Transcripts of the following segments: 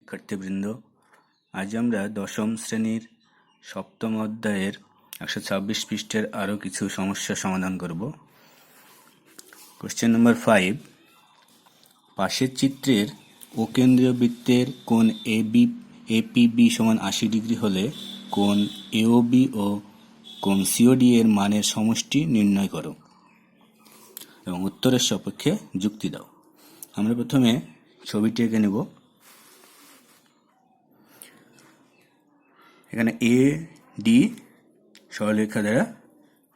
শিক্ষার্থীবৃন্দ, আজ আমরা দশম শ্রেণীর সপ্তম অধ্যায়ের 126 পৃষ্ঠের আরও কিছু সমস্যা সমাধান করব। কোশ্চেন নম্বর 5, পাশের চিত্রের অকেন্দ্রীয় বৃত্তের কোণ এপিবি সমান 80 ডিগ্রি হলে কোণ এওবি ও কোণ সিওডি এর মানের সমষ্টি নির্ণয় করো এবং উত্তরের সপক্ষে যুক্তি দাও। আমরা প্রথমে ছবিটি এঁকে নেব। এখানে এ ডি সরলরেখা দ্বারা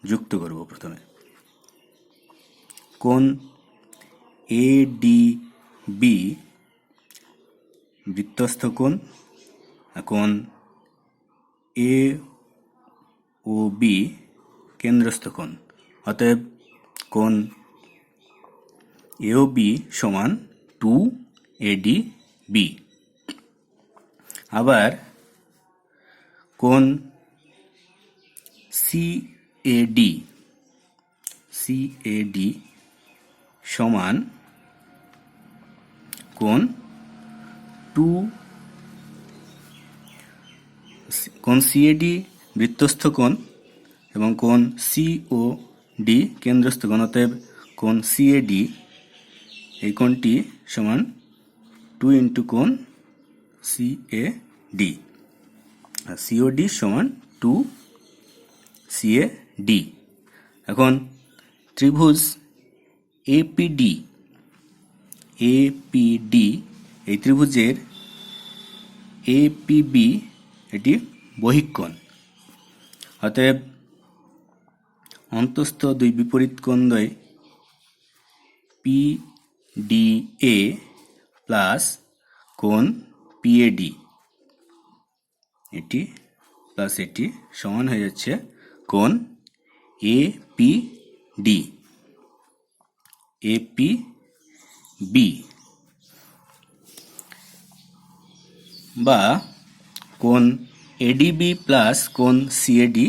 যুক্ত করব। প্রথমে কোণ এ ডি বি বৃত্তস্থ কোণ, কোণ এ ও বি কেন্দ্রস্থ কোণ। অতএব কোণ এও বি সমান 2ADB। আবার কোণ সিএডি সমান কোণ সিএডি বৃত্তস্থ কোণ এবং কোণ সিওডি কেন্দ্রস্থ কোণ। অতএব কোণ সিএডি এই কোণটি সমান 2 ইন্টু কোণ সিএডি, আর সিওডি সমান 2 সিএডি। এখন ত্রিভুজ এপিডি এই ত্রিভুজের এপিবি এটি বহিঃকোণ। অতএব অন্তঃস্থ দুই বিপরীত কোণদ্বয় পিডিএ প্লাস কোণ পিএডি এটি প্লাস এটি সমান হয়ে যাচ্ছে কোণ এপিবি বা কোণ এডিবি প্লাস কোণ সিএডি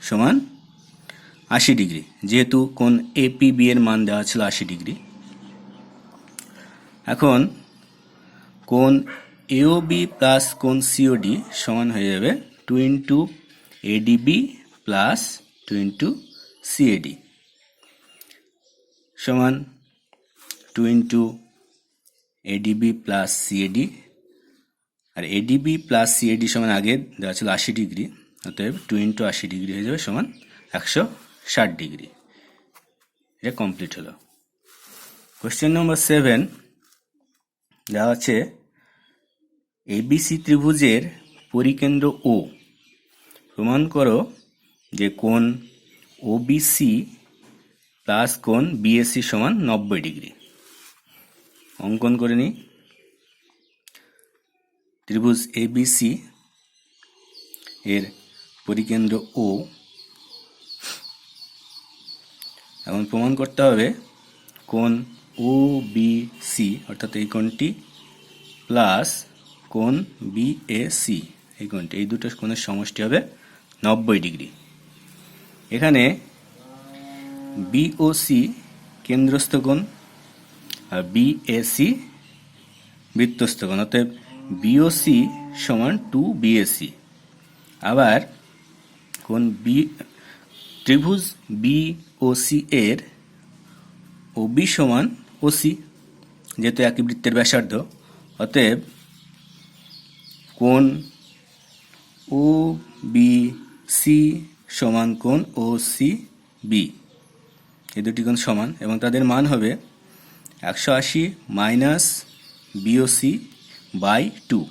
সমান 80 ডিগ্রি, যেহেতু কোণ এপিবি এর মান দেওয়া ছিল 80 ডিগ্রি। এখন কোণ এওবি প্লাস কোণ সিওডি সমান হয়ে যাবে 2 into ADB plus 2 into CAD সমান 2 ইন্টু এডিবি প্লাস সিএডি, আর এডিবি প্লাস সিএডি সমান আগে দেওয়া ছিল 80 ডিগ্রি। অতএব 2 ইন্টু 80 ডিগ্রি হয়ে যাবে সমান 160 ডিগ্রি। এটা কমপ্লিট হলো। কোশ্চেন নম্বর 7 দেওয়া আছে এবিসি ত্রিভুজের পরিকেন্দ্র ও প্রমাণ করো যে কোণ ওবিসি প্লাস কোণ বিএসি সমান 90 ডিগ্রি। অঙ্কন করে নিই। ত্রিভুজ এবিসি এর পরিকেন্দ্র ও, এখন প্রমাণ করতে হবে কোণ ওবিসি অর্থাৎ এই কোণটি প্লাস কোণ বিএসি এই কোণটি, এই দুটো কোণের সমষ্টি হবে 90 ডিগ্রি। এখানে বিওসি কেন্দ্রস্থ কোণ আর বিএসি বৃত্তস্থ কোণ। অতএব বিওসি সমান 2 বিএসি। আবার কোণ ত্রিভুজ বিওসি এর ওবি সমান ওসি, যেহেতু একই বৃত্তের ব্যাসার্ধ। অতএব কোণ ওবিসি সমান কোণ ওসিবি, এই দুটি কোণ সমান এবং তাদের মান হবে 180 মাইনাস বিওসি বাই 2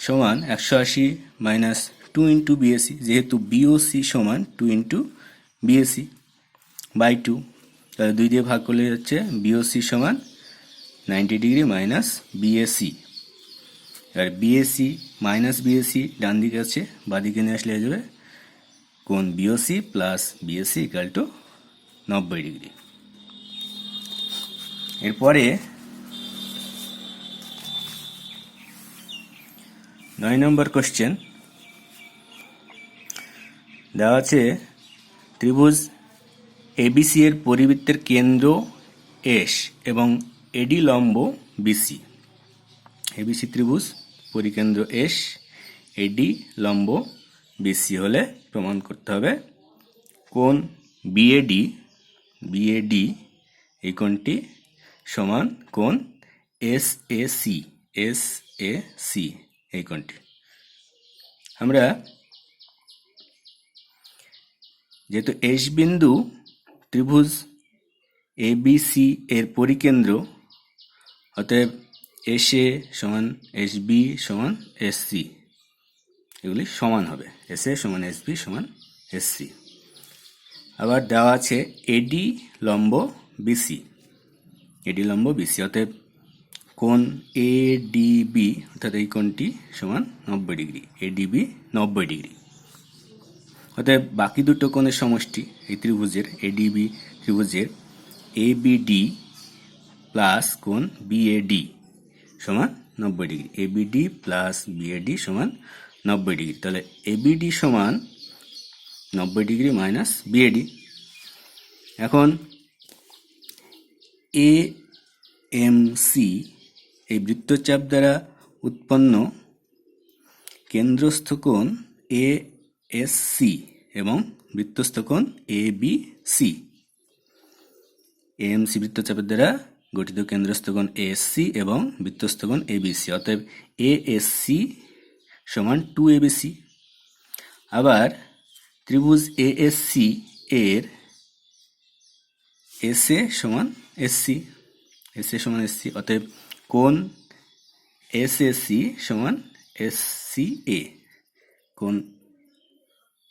সমান 180 মাইনাস 2 ইন্টু বিএসি, যেহেতু বিওসি সমান 2 ইন্টু বিএসি বাই 2, তাহলে 2 দিয়ে ভাগ করলে যাচ্ছে বিওসি সমান 90 ডিগ্রি মাইনাস বিএসি। আর বিএসি মাইনাস বিএসি ডান দিকে আছে, বাদিকে নিয়ে আসলে হয়ে যাবে কোণ BOC plus BAC equal to 90 degree. এরপরে 9 নম্বর কোশ্চেন দেওয়া আছে ত্রিভুজ এবিসি এর পরিবৃত্তের কেন্দ্র এস এবং এডি লম্ব বিসি এবিসি ত্রিভুজ, পরিকেন্দ্র এস, এডি লম্ব বিসি হলে প্রমাণ করতে হবে কোণ বিএডি, বিএডি এই কোণটি সমান কোণ এসএসি, এসএসি এই কোণটি। আমরা যেহেতু এস বিন্দু ত্রিভুজ এবিসি এর পরিকেন্দ্র, অতএব এস এ সমান এস বি সমান এস সি, এগুলি সমান হবে। এস এ সমান এস বি সমান এস সি। আবার দেওয়া আছে এডি লম্ব বিসি, এডি লম্ব বিসি, অতএব কোণ এডিবি অর্থাৎ এই কোণটি সমান 90 ডিগ্রি, এডিবি 90 ডিগ্রি। অতএব বাকি দুটো কোণের সমষ্টি এই ত্রিভুজের, এডিবি ত্রিভুজের এবিডি প্লাস কোণ বিএডি সমান 90 ডিগ্রি, এবিডি প্লাস বিএডি সমান 90 ডিগ্রি। তাহলে এবিডি সমান 90 ডিগ্রি মাইনাস বিএডি। এখন এ এম সি এই বৃত্তচাপ দ্বারা উৎপন্ন কেন্দ্রস্থ কোণ এ এস সি এবং বৃত্তস্থ কোণ এ বি সি। এএমসি বৃত্তচাপের দ্বারা গঠিত কেন্দ্রস্থ কোণ এএসসি এবং বৃত্তস্থ কোণ এবিসি, অতএব এএসসি সমান 2ABC। আবার ত্রিভুজ এএসসি এর এসএ সমান এসসি, এসএ সমান এসসি, অতএব কোণ এসএসি সমান এসসিএ, কোণ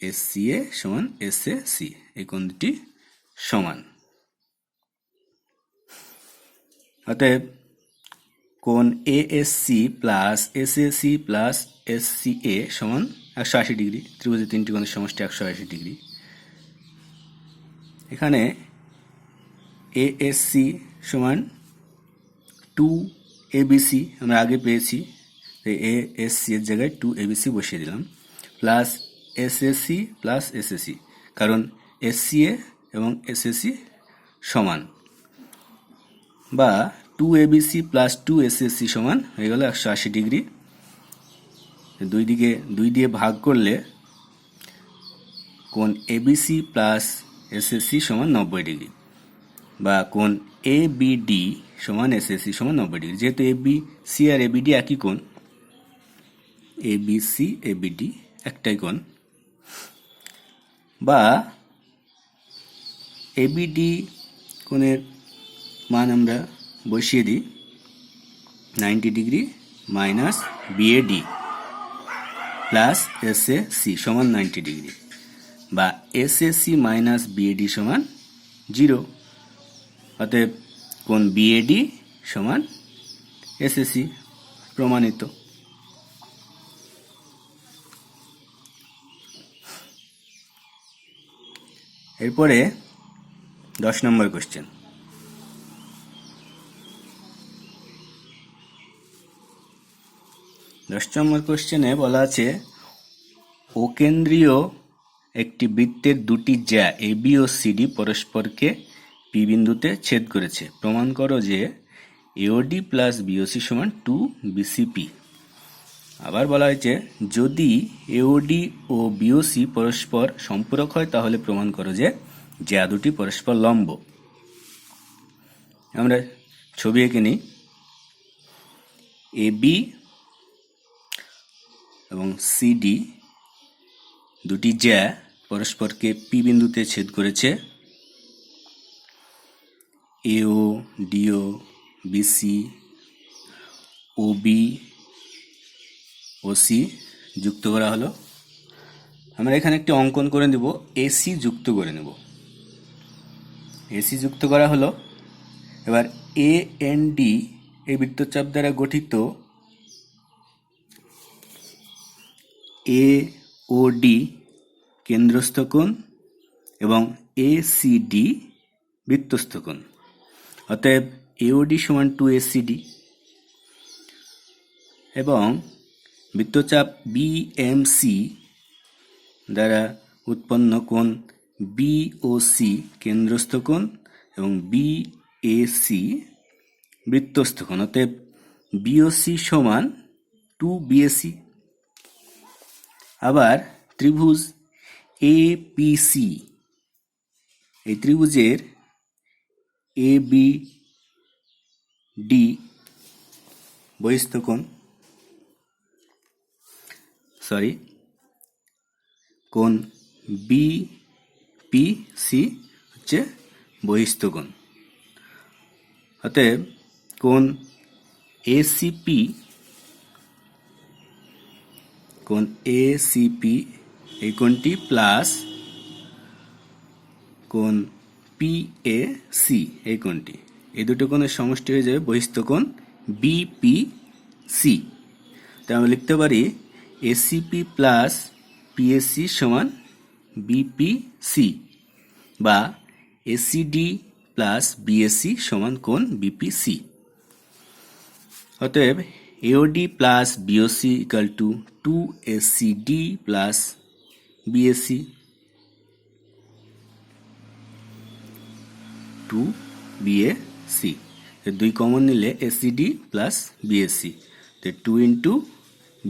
এসসিএ সমান এসএসি, এই কোণ দুটি সমান। অতএব কোণ এএসসি প্লাস এসএসি প্লাস এসসিএ সমান 180 ডিগ্রি। ত্রিভুজের তিনটি কোণের সমষ্টি 180 ডিগ্রি। এখানে এএসসি সমান 2ABC আমরা আগে পেয়েছি, এএসসি এর জায়গায় 2ABC বসিয়ে দিলাম, প্লাস এসএসসি প্লাস এসএসি, কারণ এসসিএ এবং এসএসসি সমান, বা 2ABC প্লাস 2SSC সমান হয়ে গেল 180 ডিগ্রি। দুই দিয়ে ভাগ করলে কোণ এবিসি প্লাস এসএসসি সমান 90 ডিগ্রি, বা কোণ এবিডি সমান এসএসসি সমান 90 ডিগ্রি। যেহেতু এবিসি আর এবিডি একই কোণ, এবিসি এবিডি একটাই কোণ, বা এবিডি কোণের মান আমরা বসিয়ে দিই 90 ডিগ্রি মাইনাস বিএডি প্লাস এসএসি সমান 90 ডিগ্রি, বা এসএসি মাইনাস বিএডি সমান 0। অতএব কোণ বিএডি সমান এসএসি প্রমাণিত। এরপরে 10 নম্বর কোশ্চেন। 10 নম্বর কোশ্চেনে বলা আছে অকেন্দ্রীয় একটি বৃত্তের দুটি জ্যা এবি ও সিডি পরস্পরকে পি বিন্দুতে ছেদ করেছে। প্রমাণ করো যে এওডি প্লাস বিওসি সমান 2BCP। আবার বলা হয়েছে যদি এওডি ও বিওসি পরস্পর সম্পূরক হয় তাহলে প্রমাণ করো যে জ্যা দুটি পরস্পর লম্ব। আমরা ছবি এঁকে নিই। এবি এবং সিডি দুটি জ্যা পরস্পরকে পি বিন্দুতে ছেদ করেছে। এও ডিও বিসি ওবি ওসি যুক্ত করা হলো। আমরা এখানে একটি অঙ্কন করে নেব, এসি যুক্ত করে নেব। এসি যুক্ত করা হলো। এবার এ এন ডি এই বৃত্তচাপ দ্বারা গঠিত এ ও ডি কেন্দ্রস্থ কোণ এবং এ সি ডি বৃত্তস্থ কোণ। অতএব এওডি সমান 2ACD এবং বৃত্তচাপ বিএমসি দ্বারা উৎপন্ন কোণ বিওসি কেন্দ্রস্থ কোণ এবং বিএসি বৃত্তস্থ কোণ। অতএব বিওসি সমান 2BAC। আবার ত্রিভুজ এপিসি, এই ত্রিভুজের ABD বহিস্থ কোণ, কোণ BPC হচ্ছে বহিস্থ কোণ। অতএব কোণ ACP এই কোণটি প্লাস কোণ PAC এই কোণটি, এই দুটো কোণের সমষ্টি হয়ে যাবে বহিস্থ কোণ BPC। তাই আমরা লিখতে পারি ACP প্লাস PAC সমান BPC, বা ACD প্লাস BAC সমান কোণ BPC। অতএব AOD plus BOC equal to 2ACD plus BAC, 2BAC, দুই কমন নিলে ACD plus BAC, 2 into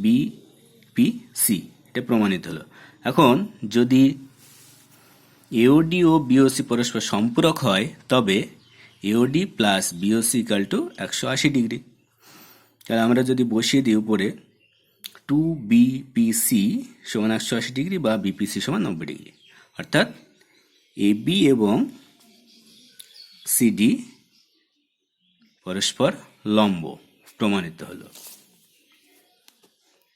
BPC, এটা প্রমাণিত হলো। এখন যদি AOD ও BOC পরস্পর সম্পূরক হয় তবে AOD plus BOC equal to 180 degree. তাহলে আমরা যদি বসিয়ে দিই উপরে 2BPC সমান 180 ডিগ্রি বা BPC সমান 90 ডিগ্রি, অর্থাৎ AB এবং CD পরস্পর লম্ব প্রমাণিত হলো।